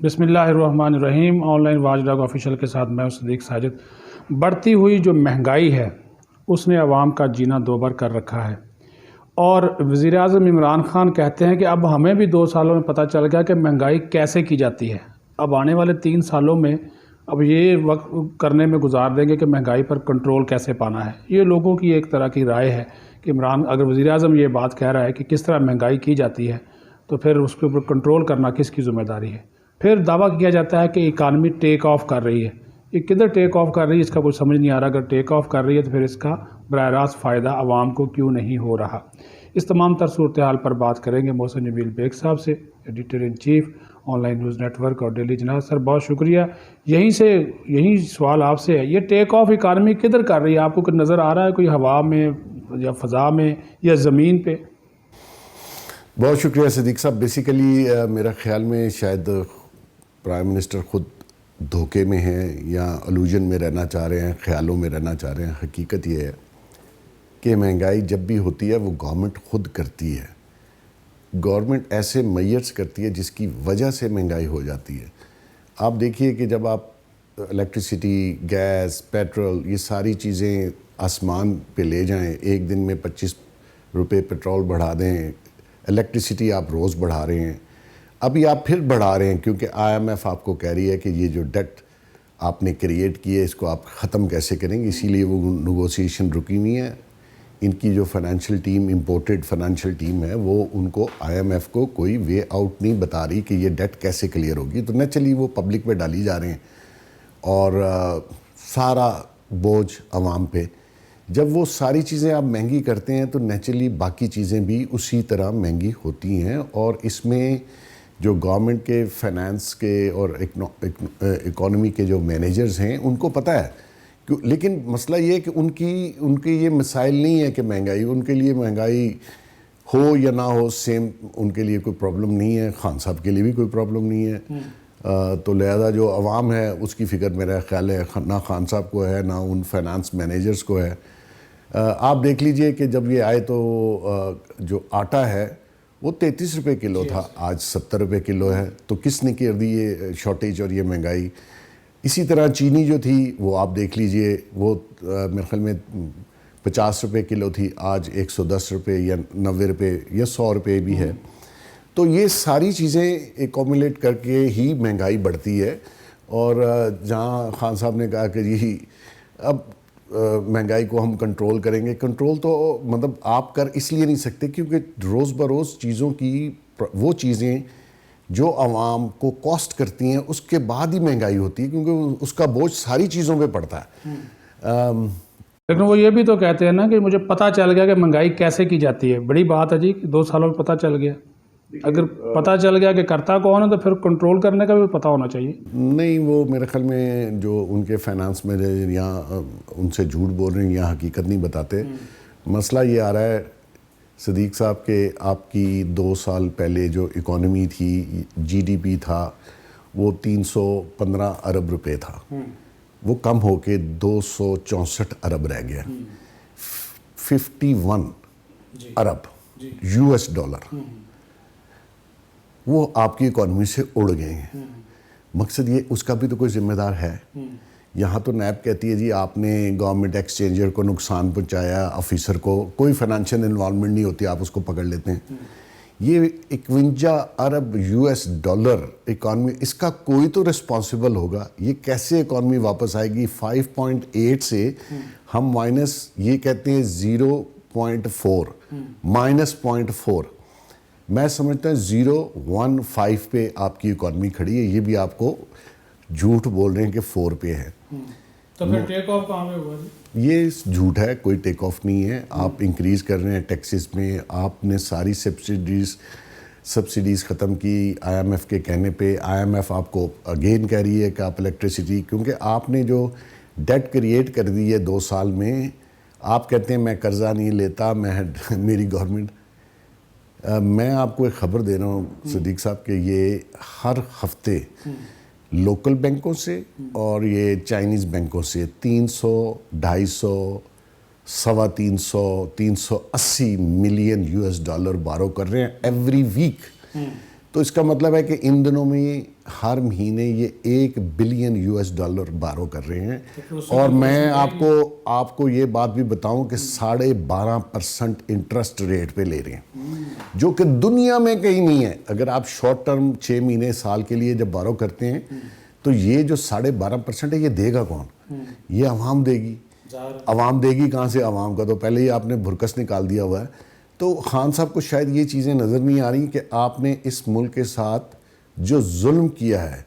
بسم اللہ الرحمن الرحیم۔ On line watch dog official کے ساتھ میں صدیق ساجد۔ بڑھتی ہوئی جو مہنگائی ہے اس نے عوام کا جینا دوبر کر رکھا ہے، اور وزیر اعظم عمران خان کہتے ہیں کہ اب ہمیں بھی 2 سالوں میں پتہ چل گیا کہ مہنگائی کیسے کی جاتی ہے۔ اب آنے والے 3 سالوں میں اب یہ وقت کرنے میں گزار دیں گے کہ مہنگائی پر کنٹرول کیسے پانا ہے۔ یہ لوگوں کی ایک طرح کی رائے ہے کہ اگر وزیر اعظم یہ بات کہہ رہا ہے کہ کس طرح مہنگائی کی جاتی ہے تو پھر اس کے اوپر کنٹرول کرنا کس کی ذمہ داری ہے۔ پھر دعویٰ کیا جاتا ہے کہ اکانومی ٹیک آف کر رہی ہے۔ یہ کدھر ٹیک آف کر رہی ہے اس کا کوئی سمجھ نہیں آ رہا۔ اگر ٹیک آف کر رہی ہے تو پھر اس کا براہ راست فائدہ عوام کو کیوں نہیں ہو رہا۔ اس تمام تر صورتحال پر بات کریں گے محسن نبیل بیگ صاحب سے، editor in chief online news network اور ڈیلی جناح۔ سر بہت شکریہ۔ یہی سوال آپ سے ہے، یہ ٹیک آف اکانومی کدھر کر رہی ہے؟ آپ کو کوئی نظر آ رہا ہے، کوئی ہوا میں یا فضا میں یا زمین پہ؟ بہت شکریہ صدیق صاحب۔ بیسیکلی میرا خیال میں شاید پرائم منسٹر خود دھوکے میں ہیں یا الوژن میں رہنا چاہ رہے ہیں، خیالوں میں رہنا چاہ رہے ہیں۔ حقیقت یہ ہے کہ مہنگائی جب بھی ہوتی ہے وہ گورنمنٹ خود کرتی ہے۔ گورنمنٹ ایسے میئرز کرتی ہے جس کی وجہ سے مہنگائی ہو جاتی ہے۔ آپ دیکھیے کہ جب آپ الیکٹریسٹی، گیس، پیٹرول، یہ ساری چیزیں آسمان پہ لے جائیں، ایک دن میں 25 روپے پیٹرول بڑھا دیں، الیکٹریسٹی آپ روز بڑھا رہے ہیں، ابھی آپ پھر بڑھا رہے ہیں کیونکہ IMF آپ کو کہہ رہی ہے کہ یہ جو ڈیٹ آپ نے کریٹ کی ہے اس کو آپ ختم کیسے کریں گے، اسی لیے وہ نیگوسیشن رکی ہوئی ہیں۔ ان کی جو financial team, imported financial team ہے، وہ ان کو IMF کو کوئی وے آؤٹ نہیں بتا رہی کہ یہ ڈیٹ کیسے کلیئر ہوگی، تو نیچرلی وہ پبلک پہ ڈالی جا رہے ہیں اور سارا بوجھ عوام پہ۔ جب وہ ساری چیزیں آپ مہنگی کرتے ہیں تو نیچرلی باقی چیزیں بھی اسی طرح مہنگی ہوتی ہیں، اور اس میں جو گورنمنٹ کے فائنانس کے اور اکانومی کے جو مینیجرز ہیں ان کو پتہ ہے، لیکن مسئلہ یہ ہے کہ ان کی یہ مسائل نہیں ہے کہ مہنگائی، ان کے لیے مہنگائی ہو یا نہ ہو سیم، ان کے لیے کوئی پرابلم نہیں ہے، خان صاحب کے لیے بھی کوئی پرابلم نہیں ہے۔ تو لہذا جو عوام ہے اس کی فکر میرا خیال ہے نہ خان صاحب کو ہے، نہ ان فائنانس مینیجرز کو ہے۔ آپ دیکھ لیجئے کہ جب یہ آئے تو جو آٹا ہے وہ 33 روپے کلو تھا، آج 70 روپے کلو ہے، تو کس نے کر دی یہ شارٹیج اور یہ مہنگائی؟ اسی طرح چینی جو تھی وہ آپ دیکھ لیجئے، وہ میرے خیال میں 50 روپے کلو تھی، آج 110 روپے یا 90 روپے یا 100 روپے بھی ہے۔ تو یہ ساری چیزیں ایکومولیٹ کر کے ہی مہنگائی بڑھتی ہے، اور جہاں خان صاحب نے کہا کہ جی اب مہنگائی کو ہم کنٹرول کریں گے، کنٹرول تو مطلب آپ کر اس لیے نہیں سکتے کیونکہ روز بروز چیزوں کی وہ چیزیں جو عوام کو کاسٹ کرتی ہیں اس کے بعد ہی مہنگائی ہوتی ہے، کیونکہ اس کا بوجھ ساری چیزوں پہ پڑتا ہے۔ لیکن وہ یہ بھی تو کہتے ہیں نا کہ مجھے پتہ چل گیا کہ مہنگائی کیسے کی جاتی ہے۔ بڑی بات ہے جی کہ 2 سالوں میں پتہ چل گیا۔ اگر پتہ چل گیا کہ کرتا کون ہے تو پھر کنٹرول کرنے کا بھی پتہ ہونا چاہیے۔ نہیں، وہ میرے خیال میں جو ان کے فائنانس مینیجر یا ان سے جھوٹ بول رہے ہیں یا حقیقت نہیں بتاتے۔ مسئلہ یہ آ رہا ہے صدیق صاحب کہ آپ کی 2 سال پہلے جو اکانومی تھی، GDP تھا، وہ 315 ارب روپے تھا، وہ کم ہو کے 264 ارب رہ گیا، 51 ارب US ڈالر وہ آپ کی اکانومی سے اڑ گئے ہیں۔ مقصد یہ اس کا بھی تو کوئی ذمہ دار ہے۔ یہاں تو نیب کہتی ہے جی آپ نے گورنمنٹ ایکسچینجر کو نقصان پہنچایا، آفیسر کو کوئی فائنینشیل انوالومنٹ نہیں ہوتی، آپ اس کو پکڑ لیتے ہیں۔ یہ 51 ارب US ڈالر اکانومی، اس کا کوئی تو رسپانسبل ہوگا۔ یہ کیسے اکانومی واپس آئے گی؟ 5.8 سے ہم مائنس، یہ کہتے ہیں 0.4 -0.4، میں سمجھتا ہوں 0.15 پہ آپ کی اکانومی کھڑی ہے۔ یہ بھی آپ کو جھوٹ بول رہے ہیں کہ 4 پہ ہے، تو پھر ٹیک آف کہاں پہ ہوا؟ یہ جھوٹ ہے، کوئی ٹیک آف نہیں ہے۔ آپ انکریز کر رہے ہیں ٹیکسز میں، آپ نے ساری سبسڈیز ختم کی IMF کے کہنے پہ۔ IMF آپ کو اگین کہہ رہی ہے کہ آپ الیکٹریسٹی، کیونکہ آپ نے جو ڈیٹ کریٹ کر دی ہے 2 سال میں، آپ کہتے ہیں میں قرضہ نہیں لیتا، میری گورنمنٹ۔ میں آپ کو ایک خبر دے رہا ہوں صدیق صاحب کہ یہ ہر ہفتے لوکل بینکوں سے اور یہ چائنیز بینکوں سے 300، 250، 350، 380 ملین US ڈالر بارو کر رہے ہیں ایوری ویک۔ تو اس کا مطلب ہے کہ ان دنوں میں ہر مہینے یہ $1 بلین بارو کر رہے ہیں. اور میں آپ کو یہ بات بھی بتاؤں کہ 12.5% انٹرسٹ ریٹ پہ لے رہے ہیں, جو کہ دنیا میں کہیں نہیں ہے. اگر آپ شارٹ ٹرم 6 مہینے سال کے لیے جب بارو کرتے ہیں تو یہ جو 12.5% ہے یہ دے گا کون؟ یہ عوام دے گی. عوام دے گی کہاں سے؟ عوام کا تو پہلے ہی آپ نے بھرکس نکال دیا ہوا ہے. تو خان صاحب کو شاید یہ چیزیں نظر نہیں آ رہی کہ آپ نے اس ملک کے ساتھ جو ظلم کیا ہے.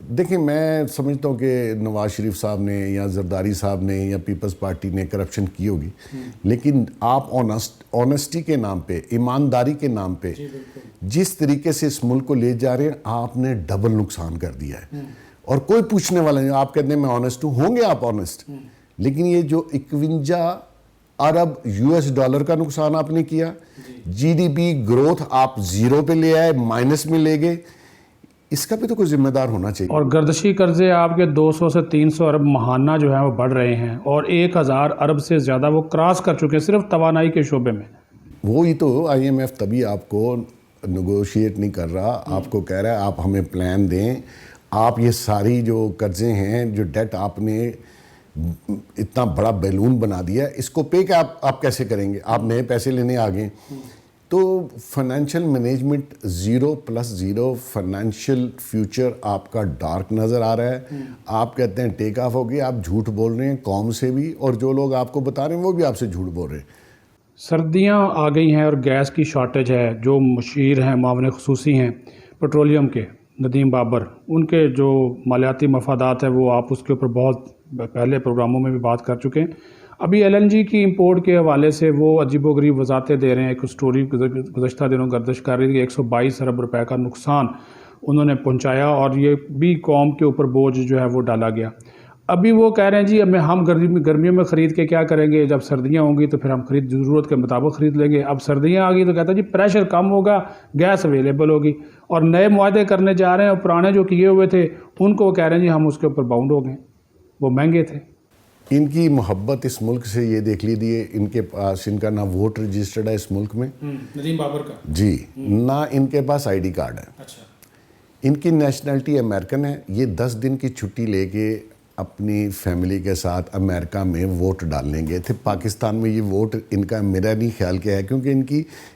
دیکھیں, میں سمجھتا ہوں کہ نواز شریف صاحب نے یا زرداری صاحب نے یا پیپلز پارٹی نے کرپشن کی ہوگی, لیکن آپ آنیسٹی کے نام پہ, ایمانداری کے نام پہ جس طریقے سے اس ملک کو لے جا رہے ہیں, آپ نے ڈبل نقصان کر دیا ہے. اور کوئی پوچھنے والا نہیں. آپ کہتے ہیں میں آنیسٹ ہوں گے آپ آنیسٹ, لیکن یہ جو 51 ارب $US کا نقصان آپ نے کیا, جی ڈی پی گروتھ آپ 0 پہ لے آئے, مائنس میں لے گئے, اس کا بھی تو کوئی ذمہ دار ہونا چاہیے. اور گردشی قرضے آپ کے 200 سے 300 ارب ماہانہ جو ہیں وہ بڑھ رہے ہیں, اور 1000 ارب سے زیادہ وہ کراس کر چکے ہیں صرف توانائی کے شعبے میں. وہی تو IMF تبھی آپ کو نیگوشیٹ نہیں کر رہا, آپ کو کہہ رہا ہے آپ ہمیں پلان دیں. آپ یہ ساری جو قرضے ہیں, جو ڈیٹ آپ نے اتنا بڑا بیلون بنا دیا ہے, اس کو پے کہ آپ کیسے کریں گے؟ آپ نئے پیسے لینے آ گئے. تو فائنینشیل مینجمنٹ 0+0, فائنینشیل فیوچر آپ کا ڈارک نظر آ رہا ہے. آپ کہتے ہیں ٹیک آف ہو گیا, آپ جھوٹ بول رہے ہیں قوم سے بھی, اور جو لوگ آپ کو بتا رہے ہیں وہ بھی آپ سے جھوٹ بول رہے ہیں. سردیاں آ گئی ہیں اور گیس کی شارٹیج ہے. جو مشیر ہیں, معاون خصوصی ہیں پیٹرولیم کے, ندیم بابر, ان کے جو مالیاتی مفادات ہیں وہ آپ اس کے اوپر بہت پہلے پروگراموں میں بھی بات کر چکے ہیں. ابھی LNG کی امپورٹ کے حوالے سے وہ عجیب و غریب وضاحتیں دے رہے ہیں. ایک سٹوری گزشتہ دنوں گردش کر رہی تھی کہ 122 ارب روپے کا نقصان انہوں نے پہنچایا, اور یہ بھی قوم کے اوپر بوجھ جو ہے وہ ڈالا گیا. ابھی وہ کہہ رہے ہیں جی ہم گرمیوں میں خرید کے کیا کریں گے, جب سردیاں ہوں گی تو پھر ہم ضرورت کے مطابق خرید لیں گے. اب سردیاں آ گئی تو کہتا ہے جی پریشر کم ہوگا, گیس اویلیبل ہوگی, اور نئے معاہدے کرنے جا رہے ہیں, اور پرانے جو کیے ہوئے تھے ان کو کہہ رہے ہیں جی ہم اس کے اوپر باؤنڈ ہو گئے, وہ مہنگے تھے. ان کی محبت اس ملک سے یہ دیکھ لیجیے, ان کے پاس ان کا نہ ووٹ رجسٹرڈ ہے اس ملک میں, ندیم بابر کا, جی, نہ ان کے پاس ID کارڈ ہے. اچھا, ان کی نیشنلٹی امریکن ہے. یہ 10 دن کی چھٹی لے کے اپنی فیملی کے ساتھ امریکہ میں ووٹ ڈالنے گئے تھے. پاکستان میں یہ ووٹ ان کا میرا نہیں خیال کیا ہے, کیونکہ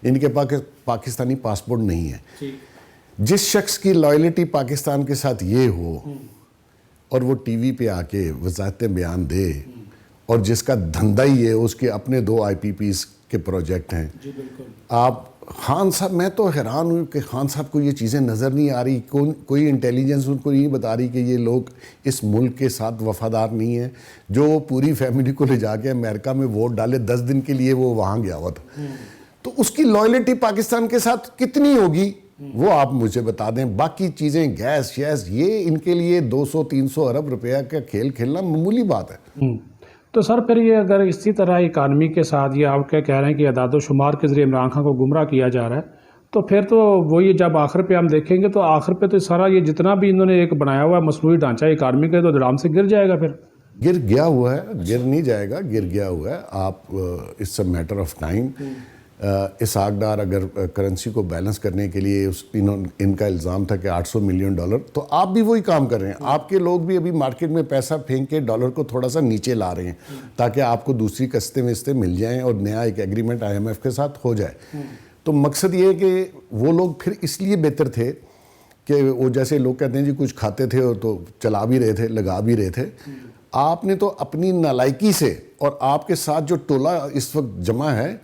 ان کے پاکستانی پاسپورٹ نہیں ہے. جس شخص کی لائلٹی پاکستان کے ساتھ یہ ہو اور وہ ٹی وی پہ آ کے وضاحتیں بیان دے, اور جس کا دھندہ ہی ہے, اس کے اپنے 2 IPPs کے پروجیکٹ ہیں. آپ خان صاحب, میں تو حیران ہوں کہ خان صاحب کو یہ چیزیں نظر نہیں آ رہی. کوئی انٹیلیجنس ان کو نہیں بتا رہی کہ یہ لوگ اس ملک کے ساتھ وفادار نہیں ہیں. جو پوری فیملی کو لے جا کے امریکہ میں ووٹ ڈالے, 10 دن کے لیے وہ وہاں گیا ہوا تھا, تو اس کی لائلٹی پاکستان کے ساتھ کتنی ہوگی وہ آپ مجھے بتا دیں. باقی چیزیں گیس شیس, یہ ان کے لیے 200-300 ارب روپیہ کا کھیل کھیلنا معمولی بات ہے. تو سر پھر یہ اگر اسی طرح اکانومی کے ساتھ یہ آپ کیا کہہ رہے ہیں کہ اعداد و شمار کے ذریعے عمران خان کو گمراہ کیا جا رہا ہے, تو پھر تو وہی جب آخر پہ ہم دیکھیں گے تو آخر پہ تو سارا یہ جتنا بھی انہوں نے ایک بنایا ہوا ہے مصنوعی ڈھانچہ اکانومی کا, تو دڑام سے گر جائے گا. پھر گر گیا ہوا ہے, گر نہیں جائے گا, گر گیا ہوا ہے. آپ it's a matter of time. Ishaq Dar اگر کرنسی کو بیلنس کرنے کے لیے ان کا الزام تھا کہ $800 ملین, تو آپ بھی وہی کام کر رہے ہیں. آپ کے لوگ بھی ابھی مارکیٹ میں پیسہ پھینک کے ڈالر کو تھوڑا سا نیچے لا رہے ہیں تاکہ آپ کو دوسری قسطیں وسطیں مل جائیں اور نیا ایک ایگریمنٹ IMF کے ساتھ ہو جائے. تو مقصد یہ ہے کہ وہ لوگ پھر اس لیے بہتر تھے کہ وہ جیسے لوگ کہتے ہیں جی کچھ کھاتے تھے تو چلا بھی رہے تھے, لگا بھی رہے تھے. آپ نے تو اپنی نالائکی سے, اور آپ کے ساتھ جو ٹولہ اس وقت جمع ہے,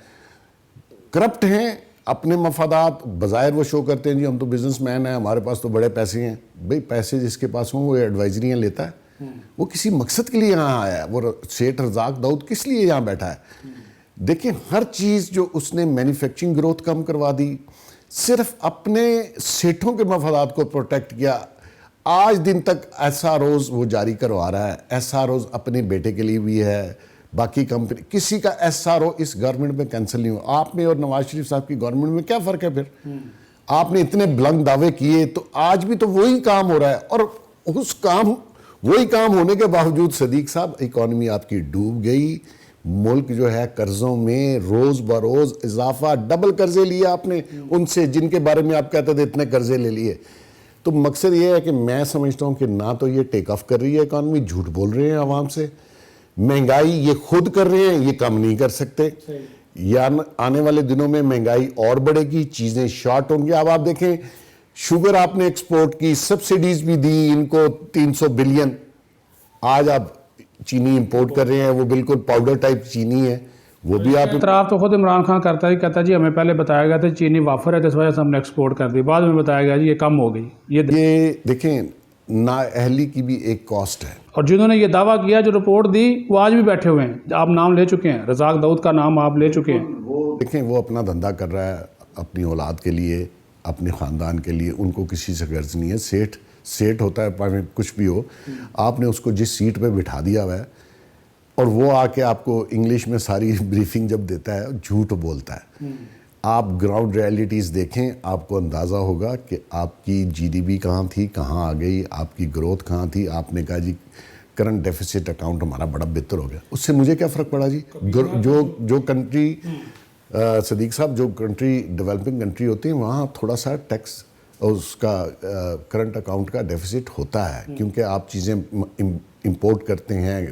کرپٹ ہیں, اپنے مفادات بظاہر وہ شو کرتے ہیں جی ہم تو بزنس مین ہیں, ہمارے پاس تو بڑے پیسے ہیں. بھئی پیسے جس کے پاس ہوں وہ ایڈوائزریاں لیتا ہے, وہ کسی مقصد کے لیے یہاں آیا ہے. وہ سیٹھ رزاق داؤد کس لیے یہاں بیٹھا ہے؟ دیکھیں ہر چیز جو اس نے مینوفیکچرنگ گروتھ کم کروا دی, صرف اپنے سیٹھوں کے مفادات کو پروٹیکٹ کیا. آج دن تک ایسا روز وہ جاری کروا رہا ہے, ایسا روز اپنے بیٹے کے لیے بھی ہے, باقی کمپنی کسی کا SRO اس گورنمنٹ میں کینسل نہیں ہوا. آپ میں اور نواز شریف صاحب کی گورنمنٹ میں کیا فرق ہے؟ پھر آپ نے اتنے بلند دعوے کیے, تو آج بھی تو وہی کام ہو رہا ہے, اور وہی کام ہونے کے باوجود صدیق صاحب اکانومی آپ کی ڈوب گئی, ملک جو ہے قرضوں میں روز بروز اضافہ، ڈبل قرضے لیے آپ نے ان سے جن کے بارے میں آپ کہتے تھے اتنے قرضے لے لیے. تو مقصد یہ ہے کہ میں سمجھتا ہوں کہ نہ تو یہ ٹیک آف کر رہی ہے اکانومی، جھوٹ بول رہے ہیں عوام سے. مہنگائی یہ خود کر رہے ہیں، یہ کم نہیں کر سکتے. یا آنے والے دنوں میں مہنگائی اور بڑھے گی، چیزیں شارٹ ہوں گی. اب آپ دیکھیں شوگر آپ نے ایکسپورٹ کی، سبسڈیز بھی دی ان کو 300 بلین. آج آپ چینی امپورٹ کر رہے ہیں، وہ بالکل پاؤڈر ٹائپ چینی ہے، وہ بھی آپ اعتراف تو خود عمران خان کرتا ہی کہتا جی ہمیں پہلے بتایا گیا تھا چینی وافر ہے تو اس وجہ سے ہم نے ایکسپورٹ کر دی، بعد میں بتایا گیا جی یہ کم ہو گئی. یہ دیکھیں نااہلی کی بھی ایک کاسٹ ہے. اور جنہوں نے یہ دعویٰ کیا جو رپورٹ دی وہ آج بھی بیٹھے ہوئے ہیں. آپ نام لے چکے ہیں، رزاق داؤد کا نام آپ لے چکے ہیں. وہ دیکھیں وہ اپنا دھندا کر رہا ہے اپنی اولاد کے لیے، اپنے خاندان کے لیے، ان کو کسی سے غرض نہیں ہے. سیٹ ہوتا ہے کچھ بھی ہو، آپ نے اس کو جس سیٹ پہ بٹھا دیا ہوا ہے اور وہ آ کے آپ کو انگلش میں ساری بریفنگ جب دیتا ہے جھوٹ بولتا ہے. آپ گراؤنڈ ریئلٹیز دیکھیں، آپ کو اندازہ ہوگا کہ آپ کی جی ڈی پی کہاں تھی، کہاں آ گئی، آپ کی گروتھ کہاں تھی. آپ نے کہا جی کرنٹ ڈیفیسٹ اکاؤنٹ ہمارا بڑا بہتر ہو گیا، اس سے مجھے کیا فرق پڑا جی. جو کنٹری صدیق صاحب، جو کنٹری ڈیولپنگ کنٹری ہوتی ہیں وہاں تھوڑا سا ٹیکس اور اس کا کرنٹ اکاؤنٹ کا ڈیفیسٹ ہوتا ہے، کیونکہ آپ چیزیں امپورٹ کرتے ہیں،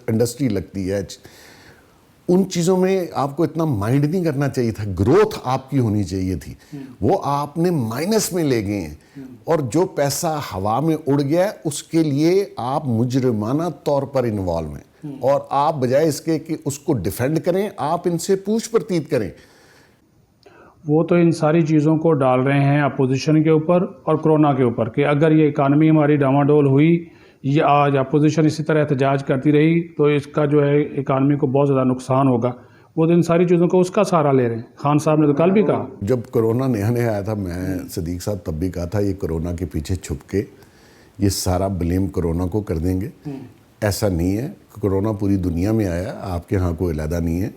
انڈسٹری لگتی ہے. ان چیزوں میں آپ کو اتنا مائنڈ نہیں کرنا چاہیے تھا. گروتھ آپ کی ہونی چاہیے تھی، وہ آپ نے مائنس میں لے گئے ہیں. اور جو پیسہ ہوا میں اڑ گیا اس کے لیے آپ مجرمانہ طور پر انوالو ہیں، اور آپ بجائے اس کے کہ اس کو ڈیفینڈ کریں آپ ان سے پوچھ پرتیت کریں. وہ تو ان ساری چیزوں کو ڈال رہے ہیں اپوزیشن کے اوپر اور کرونا کے اوپر کہ اگر یہ اکانومی ہماری ڈاواڈول ہوئی، یہ آج اپوزیشن اسی طرح احتجاج کرتی رہی تو اس کا جو ہے اکانومی کو بہت زیادہ نقصان ہوگا. وہ تو ان ساری چیزوں کو اس کا سہارا لے رہے ہیں. خان صاحب نے تو کل بھی کہا جب کرونا نیا آیا تھا، میں صدیق صاحب تب بھی کہا تھا یہ کرونا کے پیچھے چھپ کے یہ سارا بلیم کرونا کو کر دیں گے. ایسا نہیں ہے، کرونا پوری دنیا میں آیا، آپ کے ہاں کوئی علیحدہ نہیں ہے.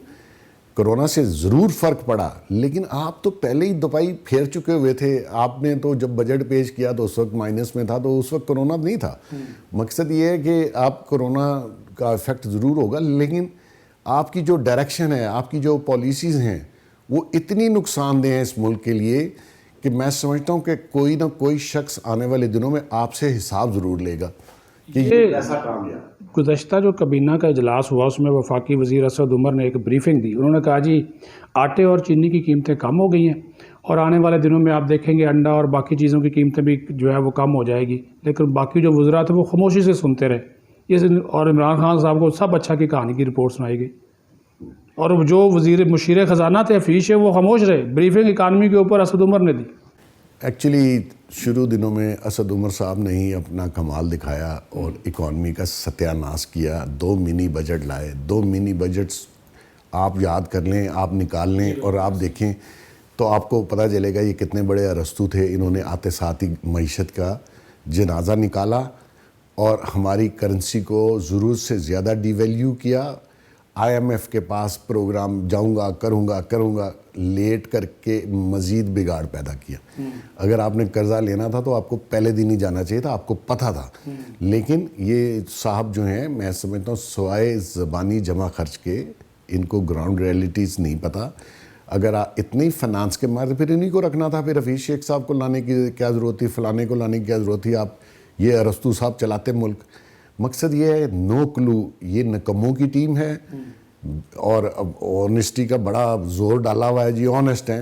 کرونا سے ضرور فرق پڑا، لیکن آپ تو پہلے ہی دفاعی پھیر چکے ہوئے تھے. آپ نے تو جب بجٹ پیش کیا تو اس وقت مائنس میں تھا، تو اس وقت کرونا نہیں تھا. مقصد یہ ہے کہ آپ کرونا کا افیکٹ ضرور ہوگا، لیکن آپ کی جو ڈائریکشن ہے، آپ کی جو پالیسیز ہیں وہ اتنی نقصان دہ ہیں اس ملک کے لیے کہ میں سمجھتا ہوں کہ کوئی نہ کوئی شخص آنے والے دنوں میں آپ سے حساب ضرور لے گا کہ یہ ایسا کام کیا. گزشتہ جو کابینہ کا اجلاس ہوا اس میں وفاقی وزیر اسد عمر نے ایک بریفنگ دی. انہوں نے کہا جی آٹے اور چینی کی قیمتیں کم ہو گئی ہیں اور آنے والے دنوں میں آپ دیکھیں گے انڈا اور باقی چیزوں کی قیمتیں بھی جو ہے وہ کم ہو جائے گی. لیکن باقی جو وزراء تھے وہ خاموشی سے سنتے رہے. اور عمران خان صاحب کو سب اچھا کی کہانی کی رپورٹ سنائی گئی اور جو مشیر خزانہ تھے حفیظ ہے وہ خاموش رہے. بریفنگ اکانومی کے اوپر اسد عمر نے دی. ایکچولی شروع دنوں میں اسد عمر صاحب نے ہی اپنا کمال دکھایا اور اکانومی کا ستیہ ناش کیا. 2 منی بجٹ لائے. 2 منی بجٹس آپ یاد کر لیں، آپ نکال لیں اور آپ دیکھیں تو آپ کو پتہ چلے گا یہ کتنے بڑے ارسطو تھے. انہوں نے آتے ساتھ ہی معیشت کا جنازہ نکالا اور ہماری کرنسی کو ضرورت سے زیادہ ڈی ویلیو کیا. آئی ایم ایف کے پاس پروگرام جاؤں گا، کروں گا، لیٹ کر کے مزید بگاڑ پیدا کیا. اگر آپ نے قرضہ لینا تھا تو آپ کو پہلے دن ہی جانا چاہیے تھا، آپ کو پتہ تھا. لیکن یہ صاحب جو ہیں میں سمجھتا ہوں سوائے زبانی جمع خرچ کے ان کو گراؤنڈ ریئلٹیز نہیں پتہ. اگر اتنی فنانس کے مارے پھر انہی کو رکھنا تھا، پھر حفیظ شیخ صاحب کو لانے کی کیا ضرورت تھی، فلانے کو لانے کی کیا ضرورت تھی. آپ یہ ارسطو صاحب چلاتے ملک. مقصد یہ ہے نو کلو، یہ نکموں کی ٹیم ہے اور آنیسٹی کا بڑا زور ڈالا ہوا ہے. جی آنیسٹ ہیں،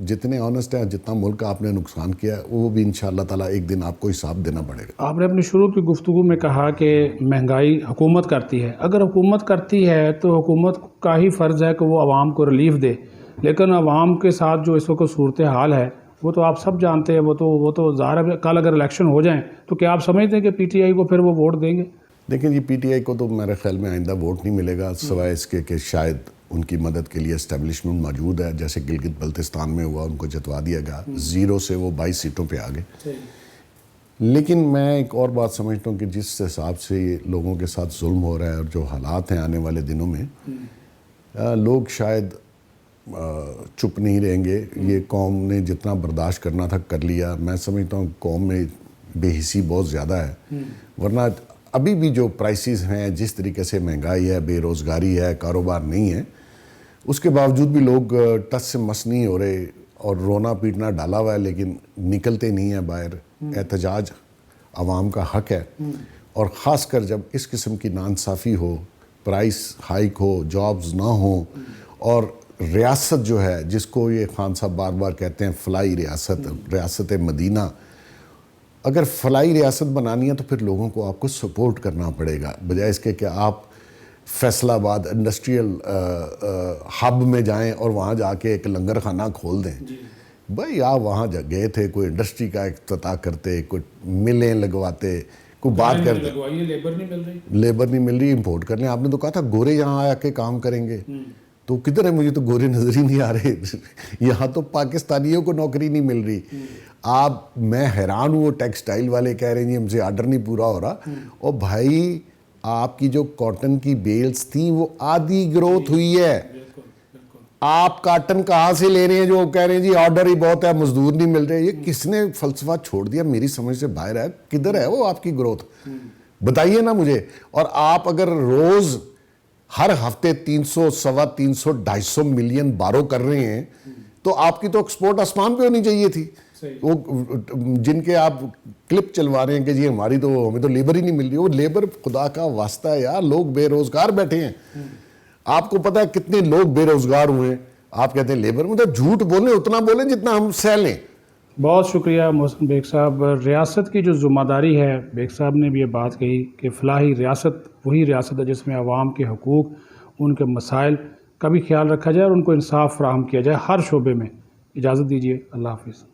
جتنے آنیسٹ ہیں، جتنا ملک آپ نے نقصان کیا ہے وہ بھی انشاءاللہ تعالیٰ ایک دن آپ کو حساب دینا پڑے گا. آپ نے اپنی شروع کی گفتگو میں کہا کہ مہنگائی حکومت کرتی ہے. اگر حکومت کرتی ہے تو حکومت کا ہی فرض ہے کہ وہ عوام کو ریلیف دے. لیکن عوام کے ساتھ جو اس وقت صورتحال ہے وہ تو آپ سب جانتے ہیں. وہ تو ظاہر ہے کل اگر الیکشن ہو جائیں تو کیا آپ سمجھتے ہیں کہ پی ٹی آئی کو پھر وہ ووٹ دیں گے؟ دیکھیں جی پی ٹی آئی کو تو میرے خیال میں آئندہ ووٹ نہیں ملے گا، سوائے اس کے کہ شاید ان کی مدد کے لیے اسٹیبلشمنٹ موجود ہے. جیسے گلگت بلتستان میں ہوا، ان کو جتوا دیا گیا، 0 سے وہ 22 سیٹوں پہ آ گئے. لیکن میں ایک اور بات سمجھتا ہوں کہ جس حساب سے لوگوں کے ساتھ ظلم ہو رہا ہے اور جو حالات ہیں آنے والے دنوں میں، لوگ شاید چپ نہیں رہیں گے. یہ قوم نے جتنا برداشت کرنا تھا کر لیا. میں سمجھتا ہوں قوم میں بے حسی بہت زیادہ ہے، ورنہ ابھی بھی جو پرائسز ہیں، جس طریقے سے مہنگائی ہے، بے روزگاری ہے، کاروبار نہیں ہے، اس کے باوجود بھی لوگ ٹس سے مس نہیں ہو رہے اور رونا پیٹنا ڈالا ہوا ہے، لیکن نکلتے نہیں ہیں باہر۔ احتجاج عوام کا حق ہے، اور خاص کر جب اس قسم کی ناانصافی ہو، پرائس ہائیک ہو، جابز نہ ہوں، اور ریاست جو ہے جس کو یہ خان صاحب بار بار کہتے ہیں فلاحی ریاست، ریاست مدینہ، اگر فلاحی ریاست بنانی ہے تو پھر لوگوں کو آپ کو سپورٹ کرنا پڑے گا، بجائے اس کے کہ آپ فیصل آباد انڈسٹریل ہب میں جائیں اور وہاں جا کے ایک لنگر خانہ کھول دیں۔ بھائی آپ وہاں گئے تھے، کوئی انڈسٹری کا افتتاح کرتے، کوئی ملیں لگواتے، کوئی بات کرتے، لیبر نہیں مل رہی، امپورٹ کر لیں۔ آپ نے تو کہا تھا گورے یہاں آ کے کام کریں گے، تو کدھر ہے؟ مجھے تو گورے نظر ہی نہیں آ رہے۔ یہاں تو پاکستانیوں کو نوکری نہیں مل رہی۔ میں حیران ہوں، وہ ٹیکسٹائل والے کہہ رہے ہیں جی ہم سے آرڈر نہیں پورا ہو رہا، اور بھائی آپ کی جو کاٹن کی بیلز تھیں وہ آدھی گروتھ ہوئی ہے۔ آپ کاٹن کہاں سے لے رہے ہیں جو کہہ رہے ہیں جی آرڈر ہی بہت ہے، مزدور نہیں مل رہے؟ یہ کس نے فلسفہ چھوڑ دیا؟ میری سمجھ سے باہر ہے۔ کدھر ہے وہ آپ کی گروتھ؟ بتائیے نا مجھے۔ اور آپ اگر روز ہر ہفتے 300، 350، 250 ملین بارو کر رہے ہیں تو آپ کی تو ایکسپورٹ آسمان پہ ہونی چاہیے تھی۔ وہ جن کے آپ کلپ چلوا رہے ہیں کہ جی ہمیں تو لیبر ہی نہیں مل رہی، وہ لیبر خدا کا واسطہ ہے یار، لوگ بے روزگار بیٹھے ہیں۔ آپ کو پتہ ہے کتنے لوگ بے روزگار ہوئے ہیں؟ آپ کہتے ہیں لیبر، مطلب جھوٹ بولیں، اتنا بولیں جتنا ہم سہ لیں۔ بہت شکریہ محسن بیگ صاحب۔ ریاست کی جو ذمہ داری ہے، بیگ صاحب نے بھی یہ بات کہی کہ فلاحی ریاست وہی ریاست ہے جس میں عوام کے حقوق، ان کے مسائل کا بھی خیال رکھا جائے اور ان کو انصاف فراہم کیا جائے ہر شعبے میں۔ اجازت دیجیے، اللہ حافظ۔